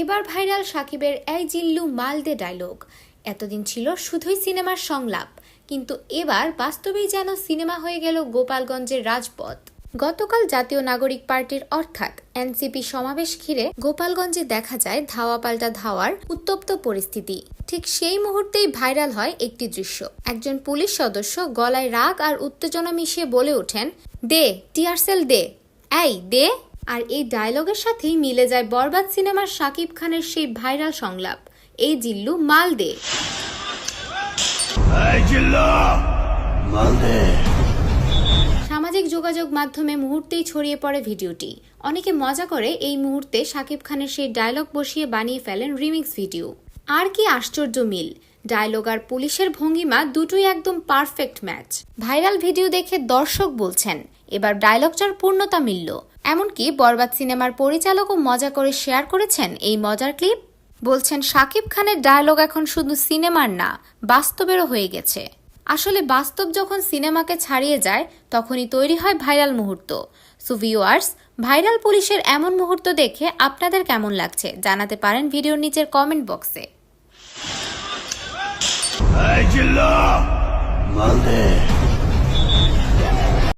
এবার ভাইরাল সাকিবের এই জিল্লু মালদে ডায়লগ। এতদিন ছিল শুধুই সিনেমার সংলাপ, কিন্তু এবার বাস্তবেই যেন সিনেমা হয়ে গেল গোপালগঞ্জের রাজপথ। গতকাল জাতীয় নাগরিক পার্টির অর্থাৎ এনসিপি সমাবেশ ঘিরে গোপালগঞ্জে দেখা যায় ধাওয়া পাল্টা ধাওয়ার উত্তপ্ত পরিস্থিতি। ঠিক সেই মুহূর্তেই ভাইরাল হয় একটি দৃশ্য। একজন পুলিশ সদস্য গলায় রাগ আর উত্তেজনা মিশিয়ে বলে ওঠেন, দে টিয়ারসেল দে, এই দে। আর এই ডায়লগের সাথেই মিলে যায় বরবাদ সিনেমার শাকিব খানের সেই ভাইরাল সংলাপ, এই জিল্লু মাল দে। সামাজিক যোগাযোগ মাধ্যমে মুহূর্তেই ছড়িয়ে পড়ে ভিডিওটি। অনেকে মজা করে এই মুহূর্তে শাকিব খানের সেই ডায়লগ বসিয়ে বানিয়ে ফেলেন রিমিক্স ভিডিও। আর কি আশ্চর্য মিল! ডায়লগ আর পুলিশের ভঙ্গিমা দুটোই একদম পারফেক্ট ম্যাচ। ভাইরাল ভিডিও দেখে দর্শক বলছেন এবার ডায়লগটার পূর্ণতা মিলল। এমনকি বরবাদ সিনেমার পরিচালকও মজা করে শেয়ার করেছেন এই মজার ক্লিপ। বলছেন শাকিব খানের ডায়লগ এখন শুধু সিনেমার না, বাস্তবেরও হয়ে গেছে। আসলে বাস্তব যখন সিনেমাকে ছাড়িয়ে যায় তখনই তৈরি হয় ভাইরাল মুহূর্ত। সো ভিউয়ার্স, ভাইরাল পুলিশের এমন মুহূর্ত দেখে আপনাদের কেমন লাগছে জানাতে পারেন ভিডিওর নিচের কমেন্ট বক্সে।